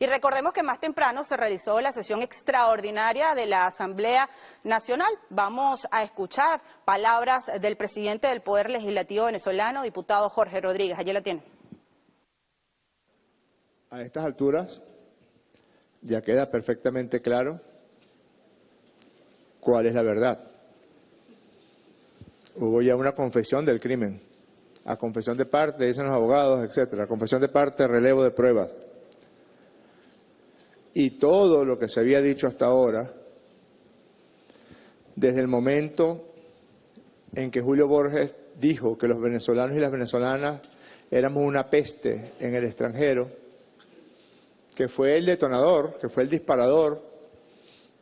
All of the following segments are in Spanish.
Y recordemos que más temprano se realizó la sesión extraordinaria de la Asamblea Nacional. Vamos a escuchar palabras del presidente del Poder Legislativo venezolano, diputado Jorge Rodríguez. Allí la tiene. A estas alturas ya queda perfectamente claro cuál es la verdad. Hubo ya una confesión del crimen, a confesión de parte, dicen los abogados, etcétera, confesión de parte, relevo de pruebas. Y todo lo que se había dicho hasta ahora, desde el momento en que Julio Borges dijo que los venezolanos y las venezolanas éramos una peste en el extranjero, que fue el detonador, que fue el disparador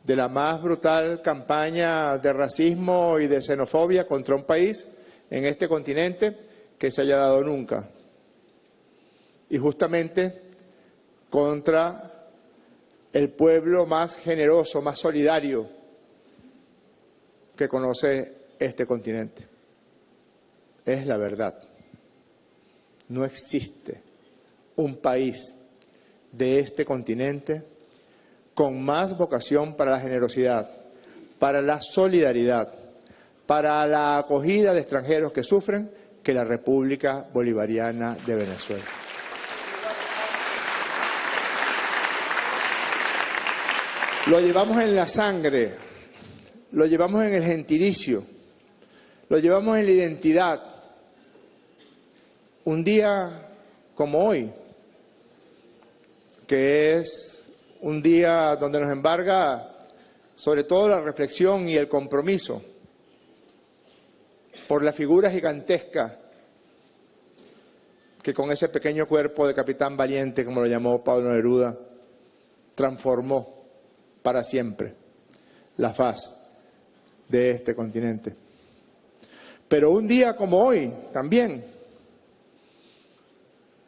de la más brutal campaña de racismo y de xenofobia contra un país en este continente que se haya dado nunca. Y justamente contra el pueblo más generoso, más solidario que conoce este continente. Es la verdad. No existe un país de este continente con más vocación para la generosidad, para la solidaridad, para la acogida de extranjeros que sufren que la República Bolivariana de Venezuela. Lo llevamos en la sangre, lo llevamos en el gentilicio, lo llevamos en la identidad. Un día como hoy, que es un día donde nos embarga sobre todo la reflexión y el compromiso por la figura gigantesca que con ese pequeño cuerpo de capitán valiente, como lo llamó Pablo Neruda, transformó para siempre la faz de este continente. Pero un día como hoy también,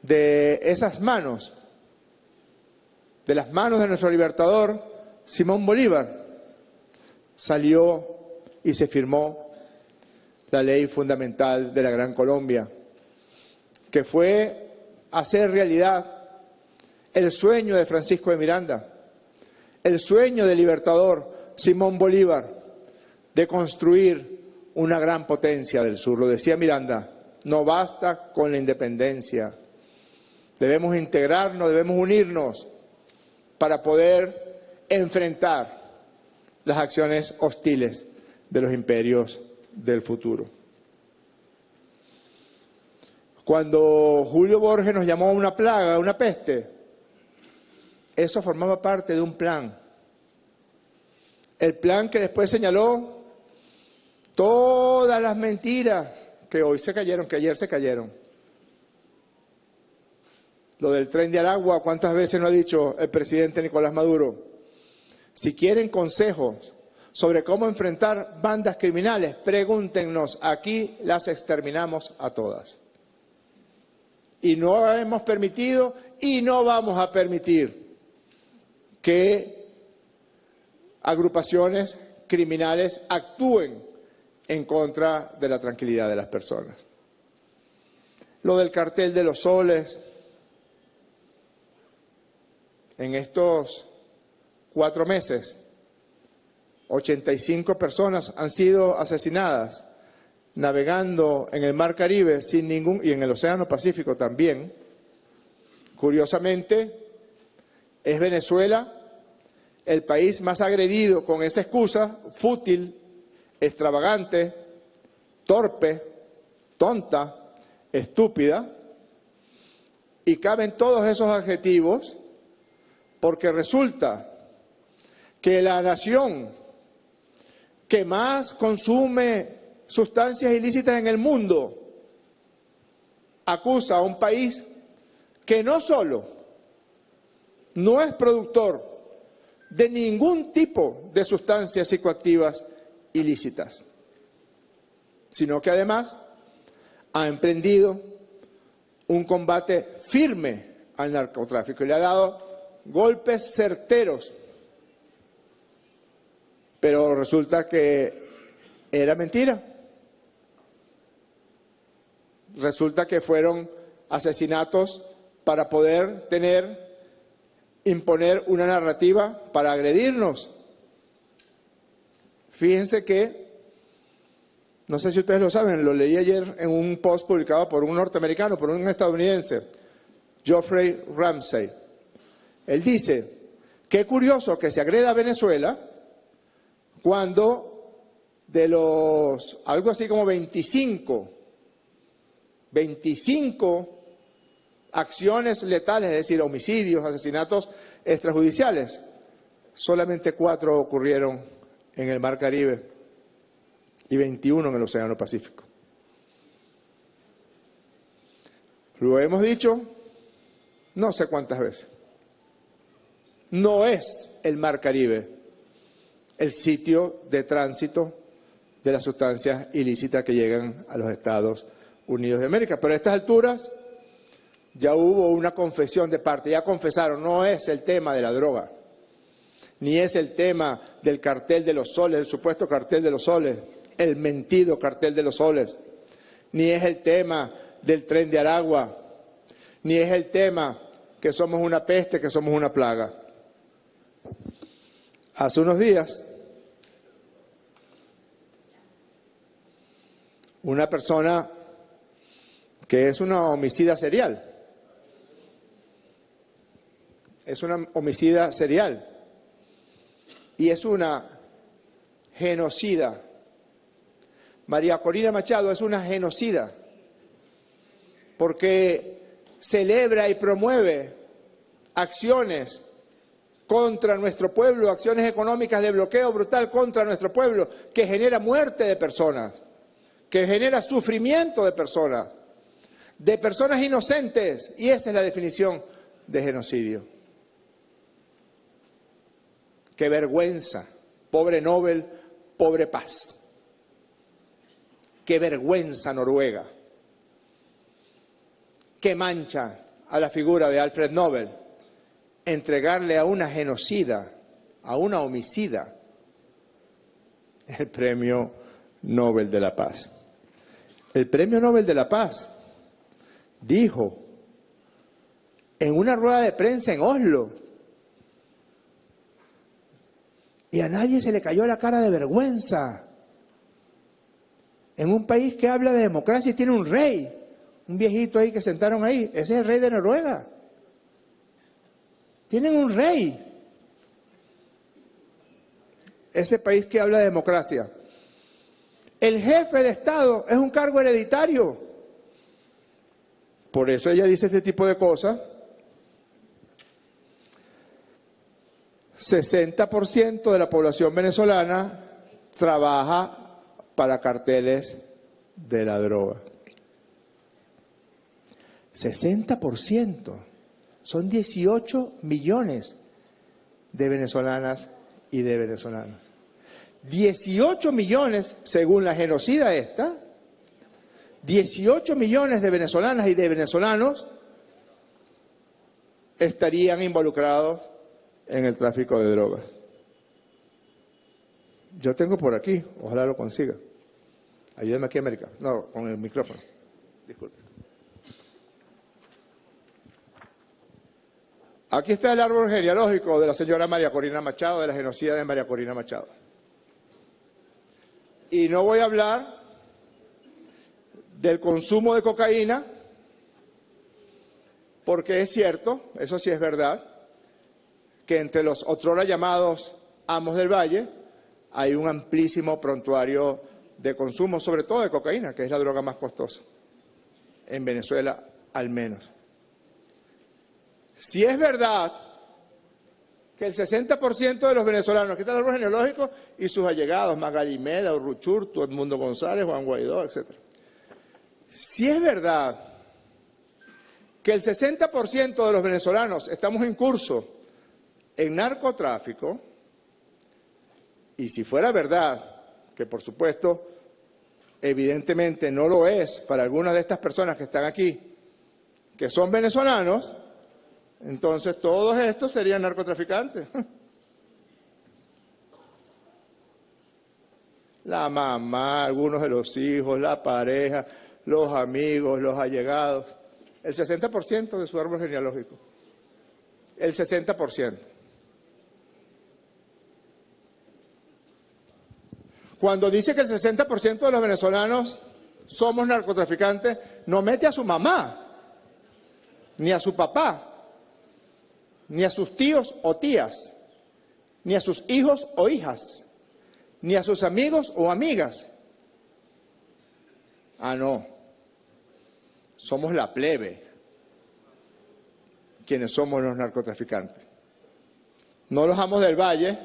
de esas manos, de las manos de nuestro libertador Simón Bolívar, salió y se firmó la ley fundamental de la Gran Colombia, que fue hacer realidad el sueño de Francisco de Miranda, el sueño del libertador Simón Bolívar, de construir una gran potencia del sur. Lo decía Miranda, no basta con la independencia, debemos integrarnos, debemos unirnos para poder enfrentar las acciones hostiles de los imperios del futuro. Cuando Julio Borges nos llamó a una plaga, una peste, eso formaba parte de un plan. El plan que después señaló todas las mentiras que hoy se cayeron, que ayer se cayeron. Lo del tren de Aragua, ¿cuántas veces lo ha dicho el presidente Nicolás Maduro? Si quieren consejos sobre cómo enfrentar bandas criminales, pregúntenos, aquí las exterminamos a todas. Y no hemos permitido y no vamos a permitir que agrupaciones criminales actúen en contra de la tranquilidad de las personas. Lo del cartel de los soles. En estos 4 meses, 85 personas han sido asesinadas navegando en el Mar Caribe sin ningún, y en el Océano Pacífico también. Curiosamente, es Venezuela el país más agredido con esa excusa fútil, extravagante, torpe, tonta, estúpida, y caben todos esos adjetivos porque resulta que la nación que más consume sustancias ilícitas en el mundo acusa a un país que no solo no es productor de ningún tipo de sustancias psicoactivas ilícitas, sino que además ha emprendido un combate firme al narcotráfico y le ha dado golpes certeros. Pero resulta que era mentira. Resulta que fueron asesinatos para poder tener imponer una narrativa para agredirnos. Fíjense que, no sé si ustedes lo saben, lo leí ayer en un post publicado por un norteamericano, por un estadounidense, Geoffrey Ramsey. Él dice, qué curioso que se agreda a Venezuela cuando de los, algo así como 25 acciones letales, es decir, homicidios, asesinatos extrajudiciales, solamente 4 ocurrieron en el Mar Caribe y 21 en el Océano Pacífico. Lo hemos dicho no sé cuántas veces. No es el Mar Caribe el sitio de tránsito de las sustancias ilícitas que llegan a los Estados Unidos de América. Pero a estas alturas ya hubo una confesión de parte, ya confesaron, no es el tema de la droga, ni es el tema del cartel de los soles, el supuesto cartel de los soles, el mentido cartel de los soles, ni es el tema del Tren de Aragua, ni es el tema que somos una peste, que somos una plaga. Hace unos días, una persona que es una homicida serial, y es una genocida. María Corina Machado es una genocida porque celebra y promueve acciones contra nuestro pueblo, acciones económicas de bloqueo brutal contra nuestro pueblo, que genera muerte de personas, que genera sufrimiento de personas inocentes, y esa es la definición de genocidio. Qué vergüenza, pobre Nobel, pobre paz. Qué vergüenza Noruega. Qué mancha a la figura de Alfred Nobel entregarle a una genocida, a una homicida, el Premio Nobel de la Paz. El Premio Nobel de la Paz dijo en una rueda de prensa en Oslo, y a nadie se le cayó la cara de vergüenza, en un país que habla de democracia y tiene un rey, un viejito ahí que sentaron ahí, ese es el rey de Noruega. Tienen un rey. Ese país que habla de democracia. El jefe de Estado es un cargo hereditario. Por eso ella dice este tipo de cosas. 60% de la población venezolana trabaja para carteles de la droga. 60%. Son 18 millones de venezolanas y de venezolanos. 18 millones, según la genocida esta, 18 millones de venezolanas y de venezolanos estarían involucrados en el tráfico de drogas. Yo tengo por aquí, ojalá lo consiga. Ayúdame aquí, América. No, con el micrófono. Disculpe. Aquí está el árbol genealógico de la señora María Corina Machado, de la genocida de María Corina Machado. Y no voy a hablar del consumo de cocaína, porque es cierto, eso sí es verdad, que entre los otrora llamados amos del Valle hay un amplísimo prontuario de consumo, sobre todo de cocaína, que es la droga más costosa, en Venezuela al menos. Si es verdad que el 60% de los venezolanos, aquí está el árbol genealógico y sus allegados, Magali Meda, Urruchurtu, Edmundo González, Juan Guaidó, etc. Si es verdad que el 60% de los venezolanos estamos en curso en narcotráfico, y si fuera verdad, que por supuesto, evidentemente no lo es para algunas de estas personas que están aquí, que son venezolanos, entonces todos estos serían narcotraficantes. La mamá, algunos de los hijos, la pareja, los amigos, los allegados, el 60% de su árbol genealógico. el 60%. Cuando dice que el 60% de los venezolanos somos narcotraficantes, no mete a su mamá, ni a su papá, ni a sus tíos o tías, ni a sus hijos o hijas, ni a sus amigos o amigas. Ah, no. Somos la plebe quienes somos los narcotraficantes. No los amos del Valle,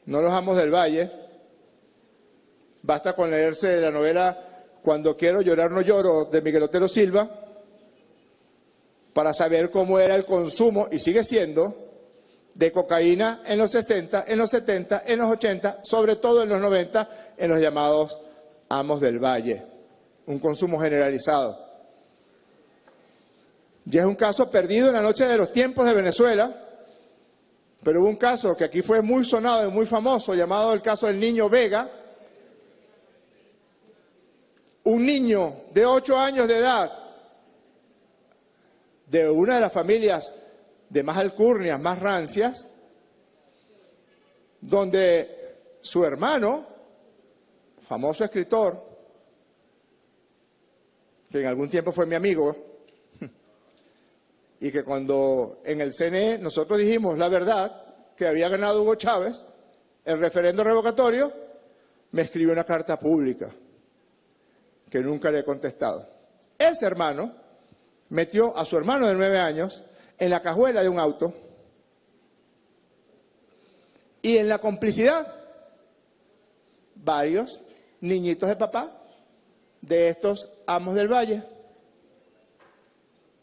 no los amos del Valle. Basta con leerse la novela Cuando quiero llorar no lloro, de Miguel Otero Silva, para saber cómo era el consumo, y sigue siendo, de cocaína en los 60, en los 70, en los 80, sobre todo en los 90, en los llamados amos del Valle. Un consumo generalizado. Ya es un caso perdido en la noche de los tiempos de Venezuela, pero hubo un caso que aquí fue muy sonado y muy famoso, llamado el caso del niño Vega. Un niño de 8 años de edad, de una de las familias de más alcurnias, más rancias, donde su hermano, famoso escritor, que en algún tiempo fue mi amigo, y que cuando en el CNE nosotros dijimos la verdad, que había ganado Hugo Chávez, el referendo revocatorio, me escribió una carta pública que nunca le he contestado. Ese hermano metió a su hermano de 9 años en la cajuela de un auto y en la complicidad varios niñitos de papá de estos amos del Valle.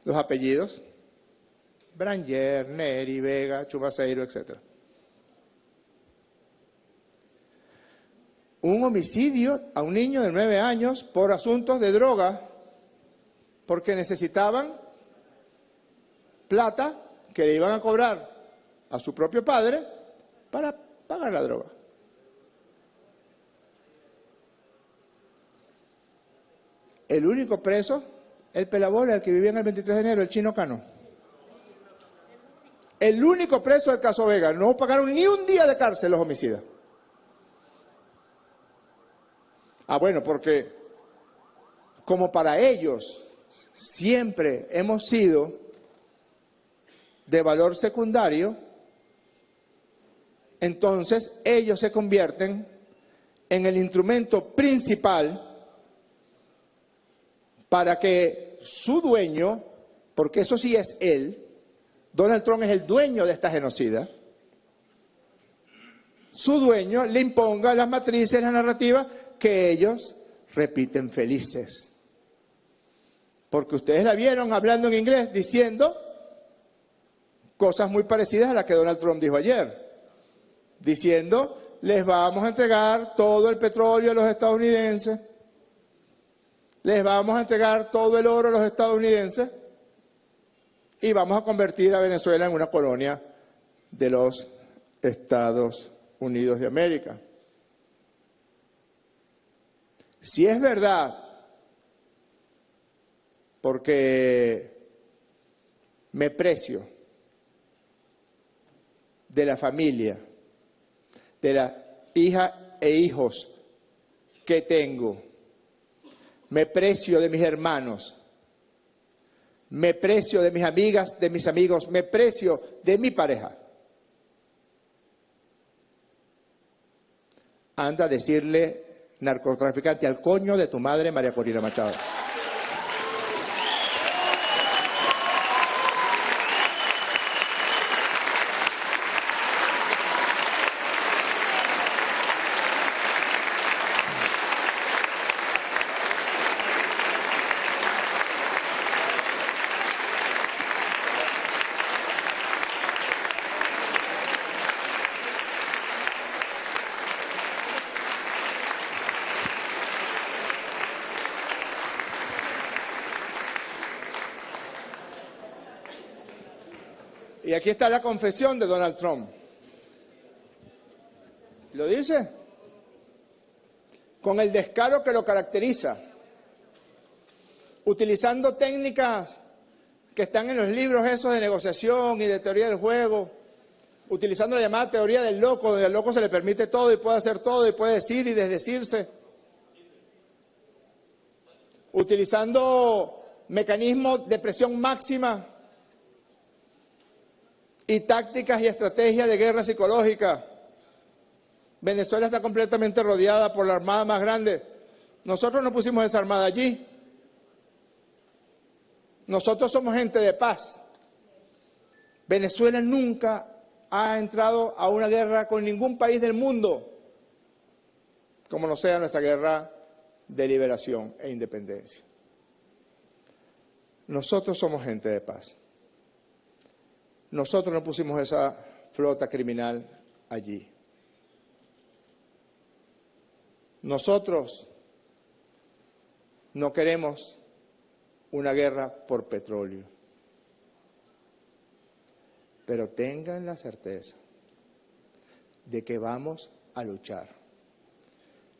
Los apellidos: Branger, Neri, Vega, Chumaceiro, etc. Un homicidio a un niño de 9 años por asuntos de droga, porque necesitaban plata que le iban a cobrar a su propio padre para pagar la droga. El único preso, el pelabola, el que vivía en el 23 de enero, el Chino Cano. El único preso del caso Vega. No pagaron ni un día de cárcel los homicidas. Ah, bueno, porque como para ellos siempre hemos sido de valor secundario, entonces ellos se convierten en el instrumento principal para que su dueño, porque eso sí es él, Donald Trump es el dueño de esta genocida, su dueño le imponga las matrices, las narrativas que ellos repiten felices. Porque ustedes la vieron hablando en inglés diciendo cosas muy parecidas a las que Donald Trump dijo ayer. Diciendo, les vamos a entregar todo el petróleo a los estadounidenses, les vamos a entregar todo el oro a los estadounidenses y vamos a convertir a Venezuela en una colonia de los Estados Unidos de América. Si es verdad, porque me precio de la familia, de la hija e hijos que tengo, me precio de mis hermanos, me precio de mis amigas, de mis amigos, me precio de mi pareja. Anda a decirle narcotraficante al coño de tu madre, María Corina Machado. Y aquí está la confesión de Donald Trump. ¿Lo dice? Con el descaro que lo caracteriza, utilizando técnicas que están en los libros esos de negociación y de teoría del juego, utilizando la llamada teoría del loco, donde al loco se le permite todo y puede hacer todo y puede decir y desdecirse, utilizando mecanismos de presión máxima y tácticas y estrategias de guerra psicológica. Venezuela está completamente rodeada por la armada más grande. Nosotros no pusimos esa armada allí. Nosotros somos gente de paz. Venezuela nunca ha entrado a una guerra con ningún país del mundo, como no sea nuestra guerra de liberación e independencia. Nosotros somos gente de paz. Nosotros no pusimos esa flota criminal allí. Nosotros no queremos una guerra por petróleo. Pero tengan la certeza de que vamos a luchar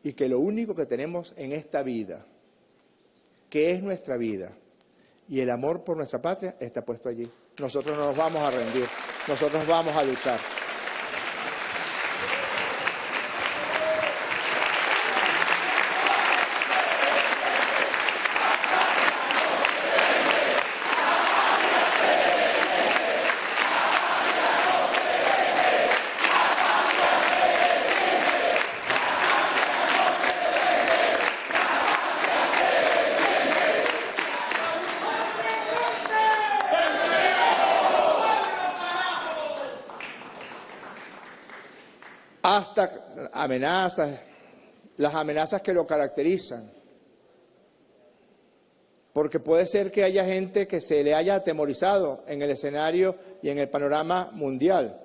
y que lo único que tenemos en esta vida, que es nuestra vida, y el amor por nuestra patria está puesto allí. Nosotros no nos vamos a rendir, nosotros vamos a luchar. Hasta amenazas, las amenazas que lo caracterizan. Porque puede ser que haya gente que se le haya atemorizado en el escenario y en el panorama mundial.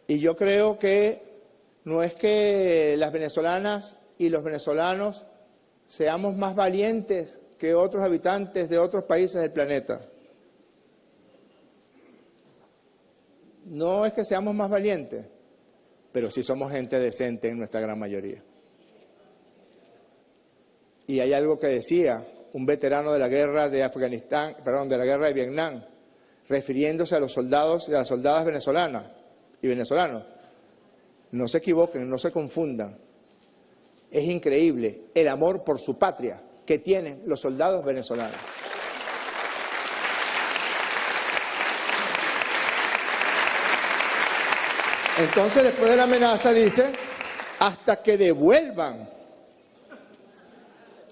Y yo creo que no es que las venezolanas y los venezolanos seamos más valientes que otros habitantes de otros países del planeta. No es que seamos más valientes, pero sí somos gente decente en nuestra gran mayoría. Y hay algo que decía un veterano de la guerra de Afganistán, perdón, de la guerra de Vietnam, refiriéndose a los soldados y a las soldadas venezolanas y venezolanos. No se equivoquen, no se confundan. Es increíble el amor por su patria que tienen los soldados venezolanos. Entonces, después de la amenaza, dice, hasta que devuelvan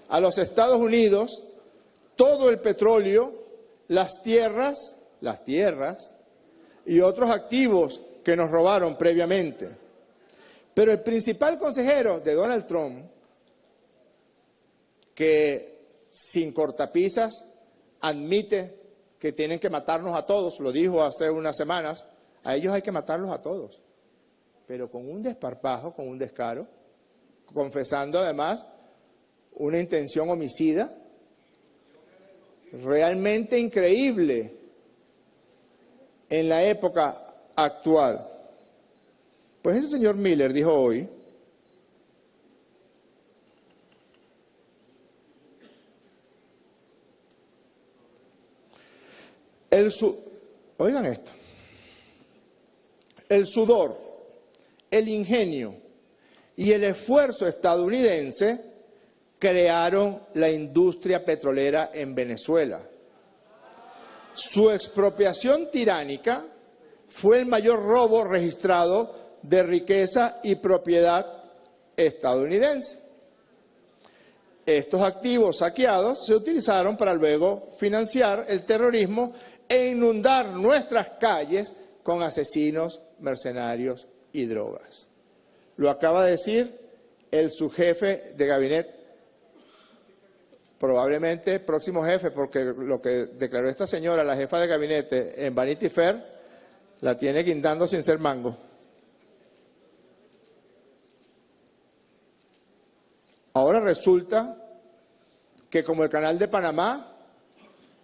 a los Estados Unidos todo el petróleo, las tierras y otros activos que nos robaron previamente. Pero el principal consejero de Donald Trump, que sin cortapisas admite que tienen que matarnos a todos, lo dijo hace unas semanas, a ellos hay que matarlos a todos. Pero con un desparpajo, con un descaro, confesando además una intención homicida realmente increíble en la época actual. Pues ese señor Miller dijo hoy oigan esto, el sudor, el ingenio y el esfuerzo estadounidense crearon la industria petrolera en Venezuela. Su expropiación tiránica fue el mayor robo registrado de riqueza y propiedad estadounidense. Estos activos saqueados se utilizaron para luego financiar el terrorismo e inundar nuestras calles con asesinos, mercenarios y drogas. Lo acaba de decir el subjefe de gabinete, probablemente próximo jefe, porque lo que declaró esta señora, la jefa de gabinete en Vanity Fair, la tiene guindando sin ser mango. Ahora resulta que como el Canal de Panamá,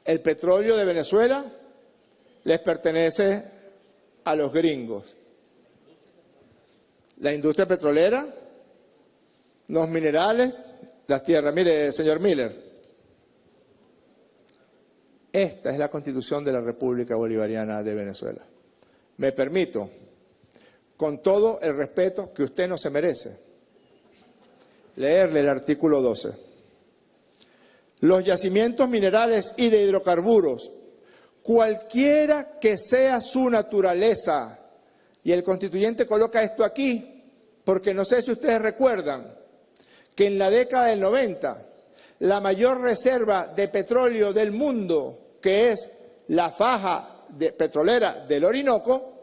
el petróleo de Venezuela les pertenece a los gringos. La industria petrolera, los minerales, las tierras. Mire, señor Miller, Esta es la Constitución de la República Bolivariana de Venezuela. Me permito, con todo el respeto que usted no se merece, leerle el artículo 12. Los yacimientos minerales y de hidrocarburos, cualquiera que sea su naturaleza, y el constituyente coloca esto aquí, porque no sé si ustedes recuerdan que en la década del 90, la mayor reserva de petróleo del mundo, que es la faja petrolera del Orinoco,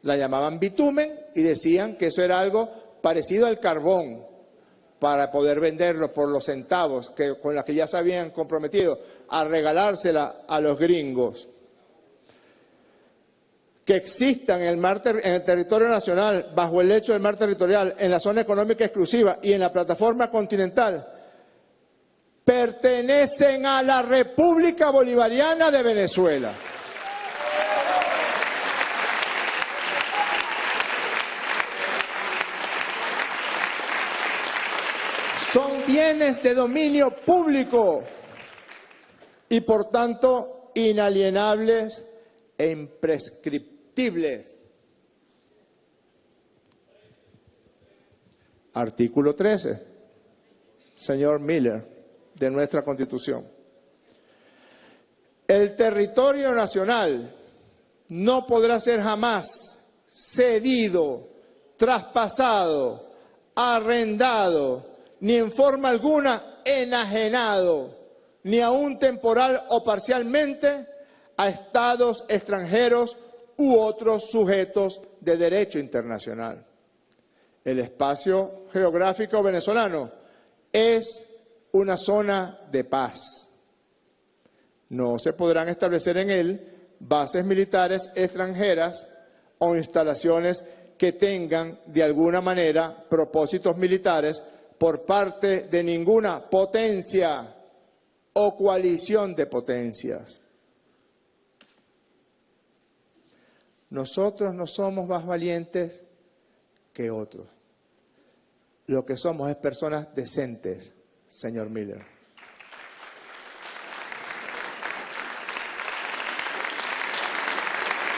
la llamaban bitumen y decían que eso era algo parecido al carbón, para poder venderlo por los centavos con los que ya se habían comprometido a regalársela a los gringos. Que existan en el territorio nacional, bajo el lecho del mar territorial, en la zona económica exclusiva y en la plataforma continental, pertenecen a la República Bolivariana de Venezuela. Son bienes de dominio público y, por tanto, inalienables e imprescriptibles. Artículo 13, señor Miller, de nuestra Constitución. El territorio nacional no podrá ser jamás cedido, traspasado, arrendado, ni en forma alguna enajenado, ni aun temporal o parcialmente, a estados extranjeros u otros sujetos de derecho internacional. El espacio geográfico venezolano es una zona de paz. No se podrán establecer en él bases militares extranjeras o instalaciones que tengan de alguna manera propósitos militares por parte de ninguna potencia o coalición de potencias. Nosotros no somos más valientes que otros. Lo que somos es personas decentes, señor Miller.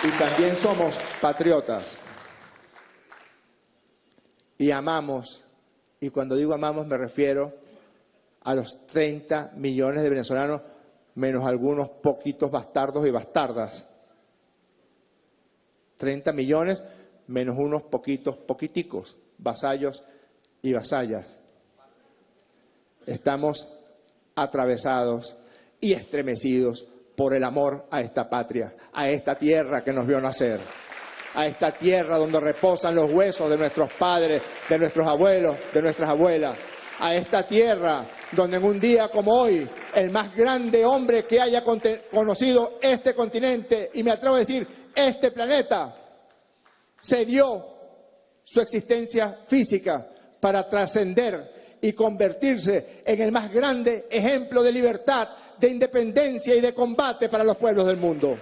Y también somos patriotas. Y amamos. Y cuando digo amamos me refiero a los 30 millones de venezolanos, menos algunos poquitos bastardos y bastardas. 30 millones menos unos poquiticos, vasallos y vasallas. Estamos atravesados y estremecidos por el amor a esta patria, a esta tierra que nos vio nacer, a esta tierra donde reposan los huesos de nuestros padres, de nuestros abuelos, de nuestras abuelas, a esta tierra donde en un día como hoy, el más grande hombre que haya conocido este continente, y me atrevo a decir, este planeta, cedió su existencia física para trascender y convertirse en el más grande ejemplo de libertad, de independencia y de combate para los pueblos del mundo.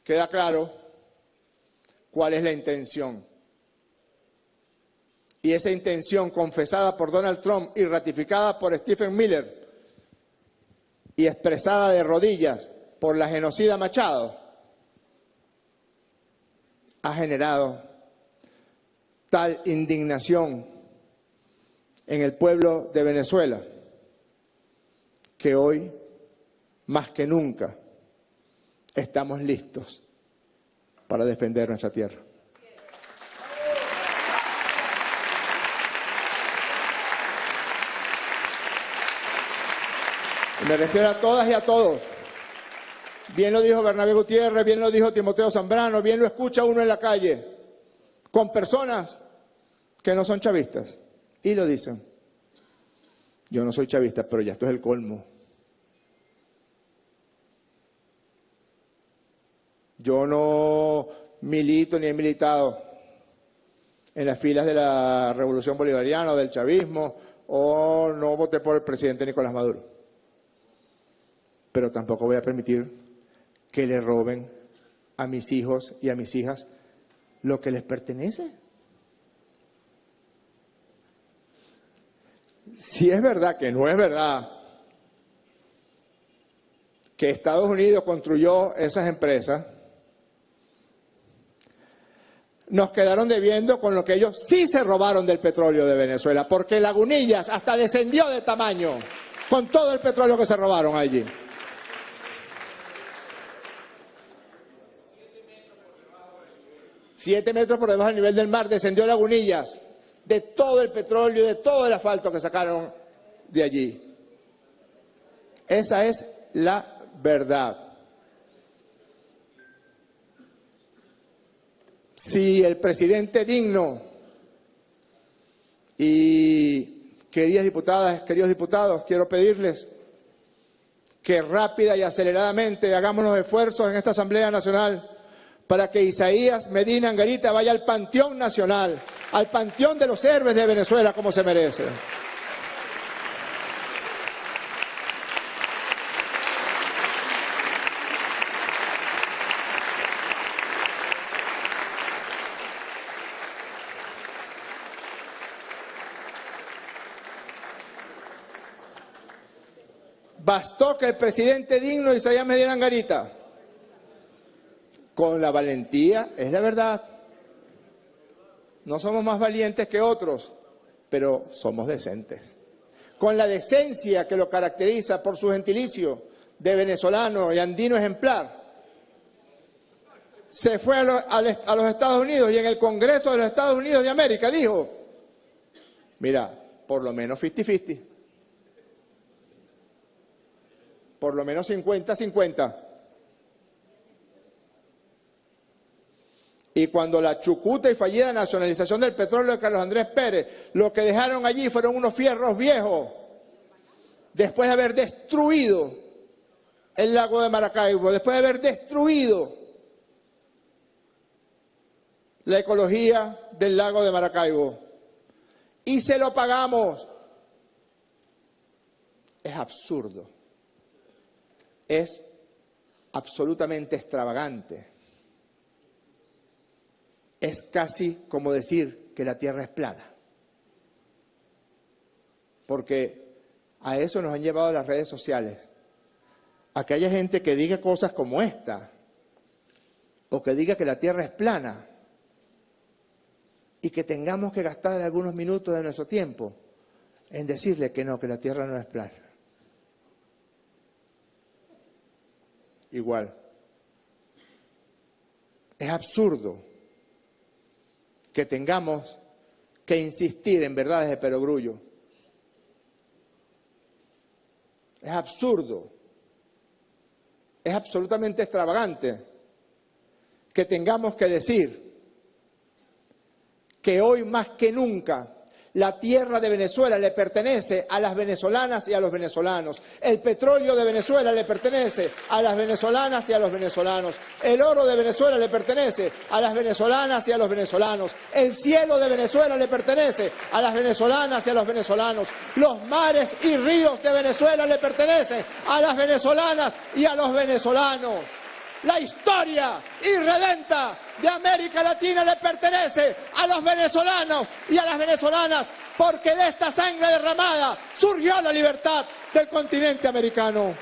Queda claro cuál es la intención. Y esa intención confesada por Donald Trump y ratificada por Stephen Miller y expresada de rodillas por la genocida Machado, ha generado tal indignación en el pueblo de Venezuela que hoy, más que nunca, estamos listos para defender nuestra tierra. Me refiero a todas y a todos. Bien lo dijo Bernabé Gutiérrez, bien lo dijo Timoteo Zambrano, bien lo escucha uno en la calle, con personas que no son chavistas, y lo dicen. Yo no soy chavista, pero ya esto es el colmo. Yo no milito ni he militado en las filas de la Revolución Bolivariana o del chavismo, o no voté por el presidente Nicolás Maduro. Pero tampoco voy a permitir que le roben a mis hijos y a mis hijas lo que les pertenece. Si es verdad que no es verdad que Estados Unidos construyó esas empresas, nos quedaron debiendo con lo que ellos sí se robaron del petróleo de Venezuela, porque Lagunillas hasta descendió de tamaño con todo el petróleo que se robaron allí. 7 metros por debajo del nivel del mar descendió Lagunillas de todo el petróleo y de todo el asfalto que sacaron de allí. Esa es la verdad. Si el presidente digno y queridas diputadas, queridos diputados, quiero pedirles que rápida y aceleradamente hagamos los esfuerzos en esta Asamblea Nacional para que Isaías Medina Angarita vaya al Panteón Nacional, al Panteón de los Héroes de Venezuela como se merece. Bastó que el presidente digno Isaías Medina Angarita, con la valentía, es la verdad, no somos más valientes que otros, pero somos decentes. Con la decencia que lo caracteriza por su gentilicio de venezolano y andino ejemplar, se fue a los Estados Unidos y en el Congreso de los Estados Unidos de América dijo, mira, por lo menos 50-50. Por lo menos 50-50. Y cuando la chucuta y fallida nacionalización del petróleo de Carlos Andrés Pérez, lo que dejaron allí fueron unos fierros viejos, después de haber destruido el lago de Maracaibo, después de haber destruido la ecología del lago de Maracaibo. Y se lo pagamos. Es absurdo. Es absolutamente extravagante. Es casi como decir que la Tierra es plana. Porque a eso nos han llevado las redes sociales. A que haya gente que diga cosas como esta, o que diga que la Tierra es plana, y que tengamos que gastar algunos minutos de nuestro tiempo en decirle que no, que la Tierra no es plana. Igual. Es absurdo que tengamos que insistir en verdades de perogrullo. Es absurdo. Es absolutamente extravagante que tengamos que decir que hoy más que nunca la tierra de Venezuela le pertenece a las venezolanas y a los venezolanos. El petróleo de Venezuela le pertenece a las venezolanas y a los venezolanos. El oro de Venezuela le pertenece a las venezolanas y a los venezolanos. El cielo de Venezuela le pertenece a las venezolanas y a los venezolanos. Los mares y ríos de Venezuela le pertenecen a las venezolanas y a los venezolanos. La historia irredenta de América Latina le pertenece a los venezolanos y a las venezolanas, porque de esta sangre derramada surgió la libertad del continente americano.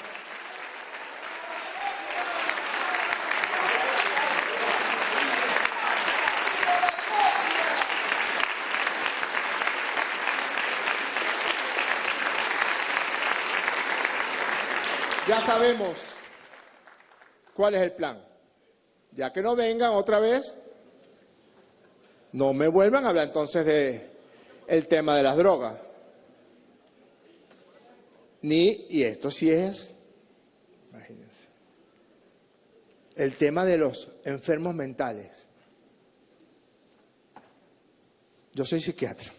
Ya sabemos cuál es el plan. Ya que no vengan otra vez, no me vuelvan a hablar entonces de el tema de las drogas. Y esto sí es, imagínense, el tema de los enfermos mentales. Yo soy psiquiatra.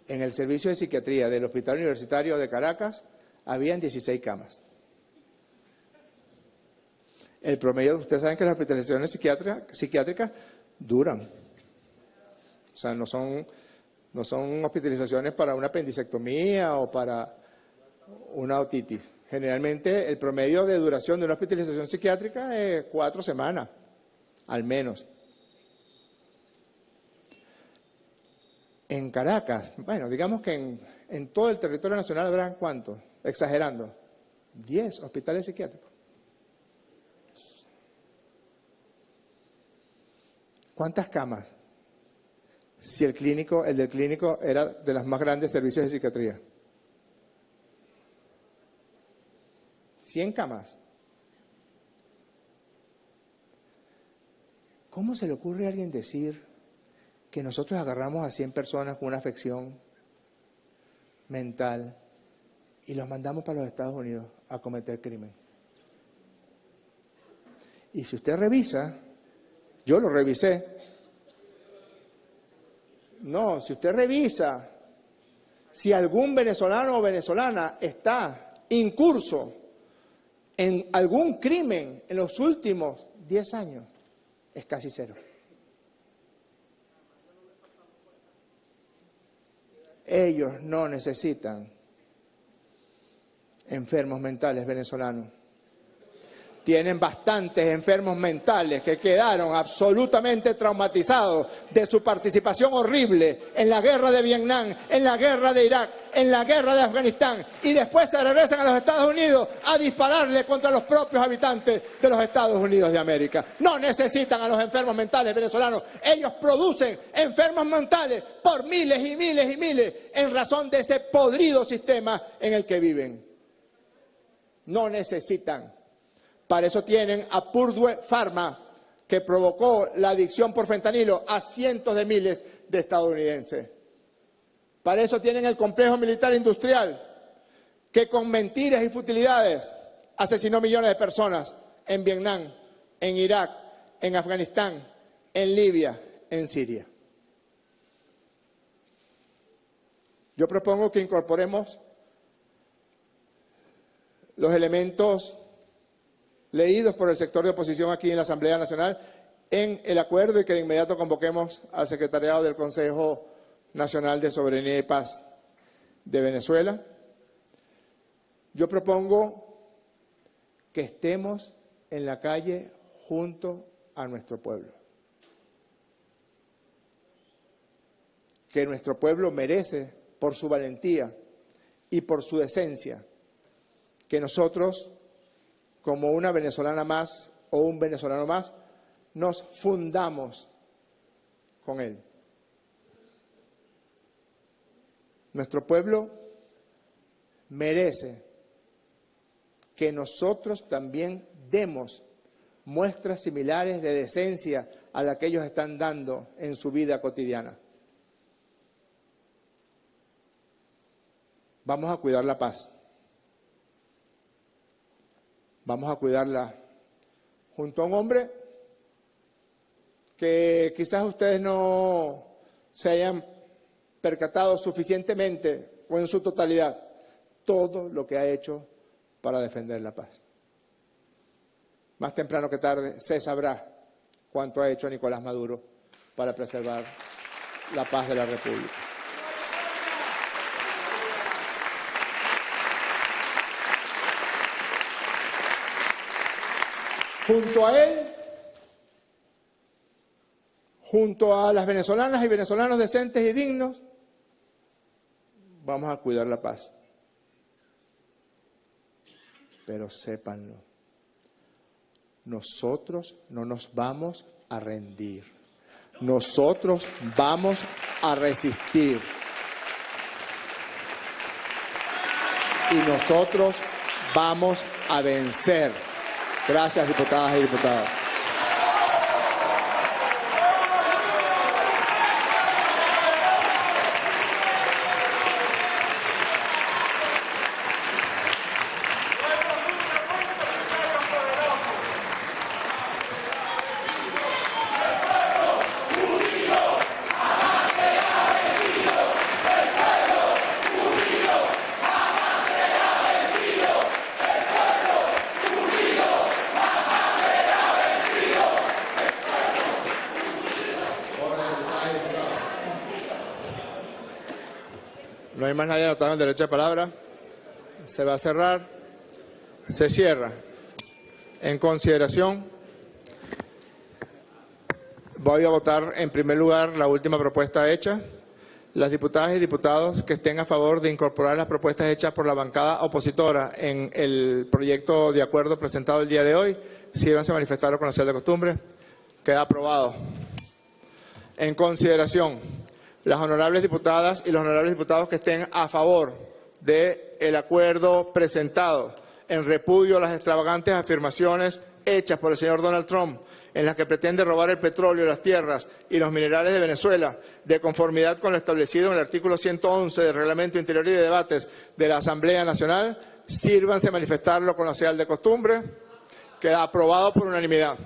En el servicio de psiquiatría del Hospital Universitario de Caracas habían 16 camas. El promedio, ustedes saben que las hospitalizaciones psiquiátricas duran. O sea, no son hospitalizaciones para una apendicectomía o para una otitis. Generalmente el promedio de duración de una hospitalización psiquiátrica es 4 semanas, al menos. En Caracas, bueno, digamos que en todo el territorio nacional habrán, ¿cuántos? Exagerando, 10 hospitales psiquiátricos. ¿Cuántas camas? Si el del clínico era de los más grandes servicios de psiquiatría. 100 camas. ¿Cómo se le ocurre a alguien decir que nosotros agarramos a 100 personas con una afección mental y los mandamos para los Estados Unidos a cometer crimen? Y si usted revisa, yo lo revisé. No, si usted revisa, si algún venezolano o venezolana está incurso en algún crimen en los últimos 10 años, es casi cero. Ellos no necesitan enfermos mentales venezolanos. Tienen bastantes enfermos mentales que quedaron absolutamente traumatizados de su participación horrible en la guerra de Vietnam, en la guerra de Irak, en la guerra de Afganistán, y después se regresan a los Estados Unidos a dispararle contra los propios habitantes de los Estados Unidos de América. No necesitan a los enfermos mentales venezolanos. Ellos producen enfermos mentales por miles y miles y miles en razón de ese podrido sistema en el que viven. No necesitan. Para eso tienen a Purdue Pharma, que provocó la adicción por fentanilo a cientos de miles de estadounidenses. Para eso tienen el complejo militar industrial, que con mentiras y futilidades asesinó millones de personas en Vietnam, en Irak, en Afganistán, en Libia, en Siria. Yo propongo que incorporemos los elementos leídos por el sector de oposición aquí en la Asamblea Nacional en el acuerdo y que de inmediato convoquemos al Secretariado del Consejo Nacional de Soberanía y Paz de Venezuela. Yo propongo que estemos en la calle junto a nuestro pueblo. Que nuestro pueblo merece, por su valentía y por su decencia, que nosotros, como una venezolana más o un venezolano más, nos fundamos con él. Nuestro pueblo merece que nosotros también demos muestras similares de decencia a la que ellos están dando en su vida cotidiana. Vamos a cuidar la paz. Vamos a cuidarla junto a un hombre que quizás ustedes no se hayan percatado suficientemente o en su totalidad todo lo que ha hecho para defender la paz. Más temprano que tarde se sabrá cuánto ha hecho Nicolás Maduro para preservar la paz de la República. Junto a él, junto a las venezolanas y venezolanos decentes y dignos, vamos a cuidar la paz. Pero sépanlo, nosotros no nos vamos a rendir. Nosotros vamos a resistir. Y nosotros vamos a vencer. Gracias, diputadas y diputados. No hay más nadie anotado en derecho de palabra. Se va a cerrar. Se cierra. En consideración, voy a votar en primer lugar la última propuesta hecha, Las diputadas y diputados que estén a favor de incorporar las propuestas hechas por la bancada opositora en el proyecto de acuerdo presentado el día de hoy, sírvanse a manifestarlo con la señal de costumbre. Queda aprobado. En consideración, las honorables diputadas y los honorables diputados que estén a favor del acuerdo presentado en repudio a las extravagantes afirmaciones hechas por el señor Donald Trump, en las que pretende robar el petróleo, las tierras y los minerales de Venezuela, de conformidad con lo establecido en el artículo 111 del Reglamento Interior y de Debates de la Asamblea Nacional, sírvanse a manifestarlo con la señal de costumbre. Queda aprobado por unanimidad.